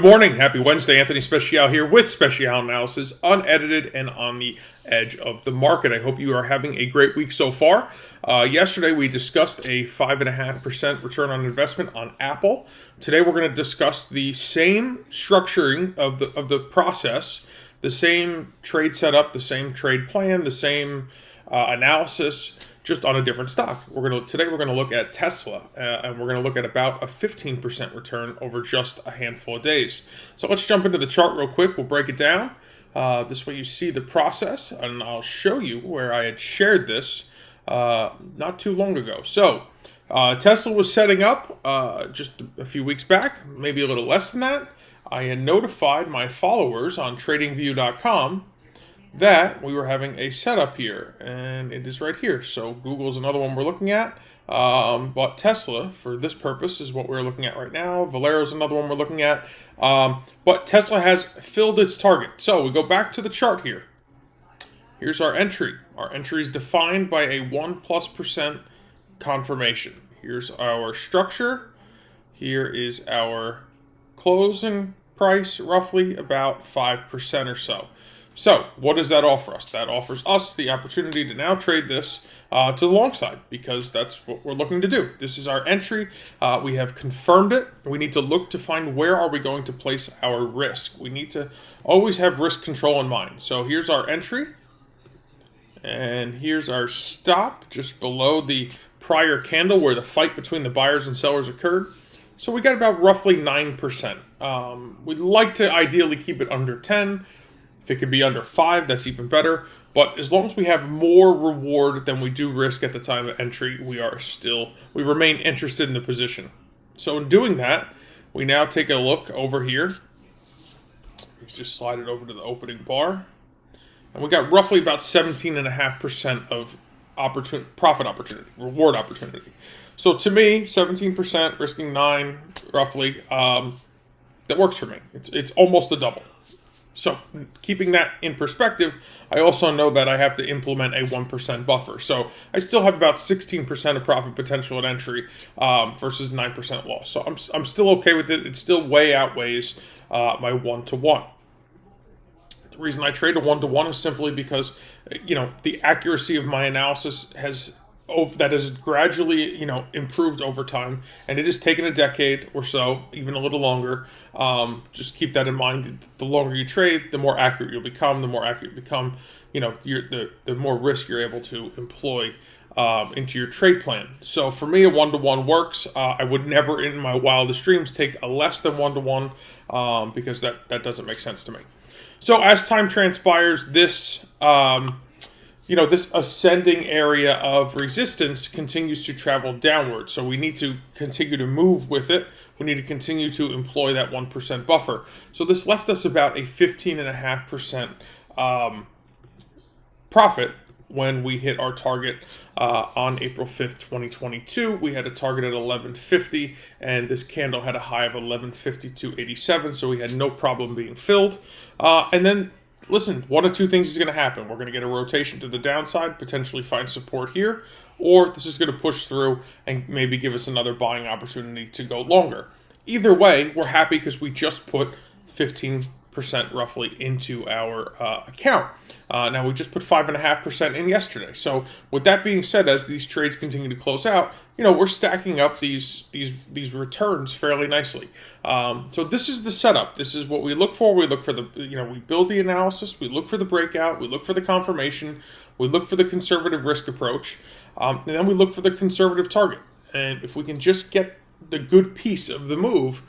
Good morning. Happy Wednesday. Anthony Speciale here with Speciale Analysis, unedited and on the edge of the market. I hope you are having a great week so far. Yesterday we discussed a 5.5% return on investment on Apple. Today we're going to discuss the same structuring of the process, the same trade setup, the same trade plan, the same analysis, just on a different stock. Today we're going to look at Tesla, and we're going to look at about a 15% return over just a handful of days. So let's jump into the chart real quick. We'll break it down. This way you see the process, and I'll show you where I had shared this not too long ago. So Tesla was setting up just a few weeks back, maybe a little less than that. I had notified my followers on TradingView.com that we were having a setup here, and it is right here. So Google's another one we're looking at, but Tesla, for this purpose, is what we're looking at right now. Valero's another one we're looking at, but Tesla has filled its target. So we go back to the chart here. Here's our entry. Our entry is defined by a 1+% confirmation. Here's our structure. Here is our closing price, roughly about 5% or so. So what does that offer us? That offers us the opportunity to now trade this to the long side, because that's what we're looking to do. This is our entry. We have confirmed it. We need to look to find where are we going to place our risk. We need to always have risk control in mind. So here's our entry, and here's our stop just below the prior candle where the fight between the buyers and sellers occurred. So we got about roughly 9%. We'd like to ideally keep it under 10. If it could be under 5, that's even better. But as long as we have more reward than we do risk at the time of entry, we remain interested in the position. So in doing that, we now take a look over here. Let's just slide it over to the opening bar. And we got roughly about 17.5% of profit opportunity, reward opportunity. So to me, 17%, risking 9, roughly, that works for me. It's almost a double. So keeping that in perspective, I also know that I have to implement a 1% buffer. So I still have about 16% of profit potential at entry versus 9% loss. So I'm still okay with it. It still way outweighs my 1-to-1. The reason I trade a 1-to-1 is simply because, the accuracy of my analysis has gradually, improved over time, and it has taken a decade or so, even a little longer. Just keep that in mind. The longer you trade, the more accurate you'll become. The more accurate you become, the more risk you're able to employ into your trade plan. So for me, a 1-to-1 works. I would never, in my wildest dreams, take a less than 1-to-1 because that doesn't make sense to me. So as time transpires, this this ascending area of resistance continues to travel downward. So we need to continue to move with it. We need to continue to employ that 1% buffer. So this left us about a 15.5% profit when we hit our target on April 5th, 2022. We had a target at 1150, and this candle had a high of 1152.87, so we had no problem being filled. And then listen, one of two things is going to happen. We're going to get a rotation to the downside, potentially find support here, or this is going to push through and maybe give us another buying opportunity to go longer. Either way, we're happy because we just put 15% roughly into our account. Now, we just put 5.5% in yesterday. So with that being said, as these trades continue to close out, we're stacking up these returns fairly nicely. So this is the setup. This is what we look for. We look for we build the analysis. We look for the breakout. We look for the confirmation. We look for the conservative risk approach. And then we look for the conservative target. And if we can just get the good piece of the move,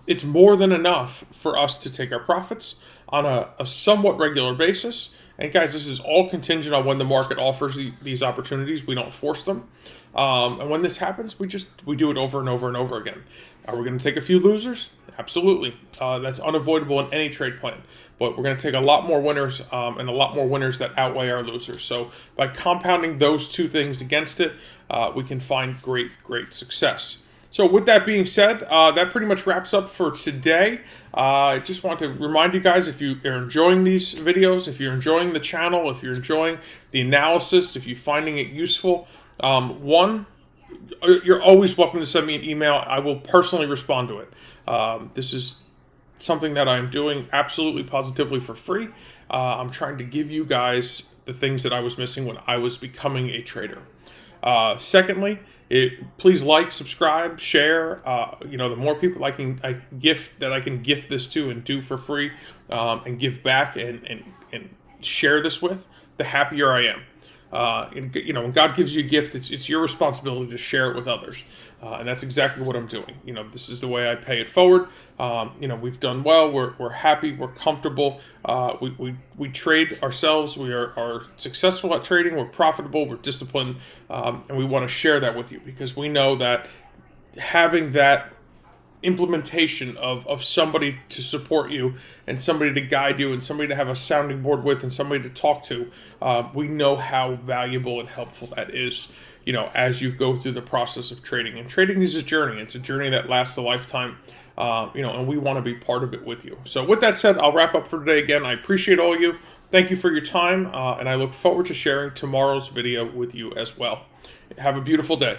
it's more than enough for us to take our profits on a somewhat regular basis. And guys, this is all contingent on when the market offers these opportunities. We don't force them. And when this happens, we do it over and over and over again. Are we going to take a few losers? Absolutely. That's unavoidable in any trade plan. But we're going to take a lot more winners and a lot more winners that outweigh our losers. So by compounding those two things against it, we can find great success. So with that being said, that pretty much wraps up for today. I just want to remind you guys, if you are enjoying these videos, if you're enjoying the channel, if you're enjoying the analysis, if you're finding it useful, you're always welcome to send me an email. I will personally respond to it. This is something that I'm doing absolutely positively for free. I'm trying to give you guys the things that I was missing when I was becoming a trader. Secondly, please like, subscribe, share. The more people I can gift this to and do for free, and give back and share this with, the happier I am. When God gives you a gift, it's your responsibility to share it with others, and that's exactly what I'm doing. This is the way I pay it forward. We've done well. We're happy. We're comfortable. We trade ourselves. We are successful at trading. We're profitable. We're disciplined, and we want to share that with you because we know that having that implementation of somebody to support you and somebody to guide you and somebody to have a sounding board with and somebody to talk to, we know how valuable and helpful that is, as you go through the process of trading. And trading is a journey. It's a journey that lasts a lifetime, and we want to be part of it with you. So with that said, I'll wrap up for today. Again, I appreciate all of you. Thank you for your time, and I look forward to sharing tomorrow's video with you as well. Have a beautiful day.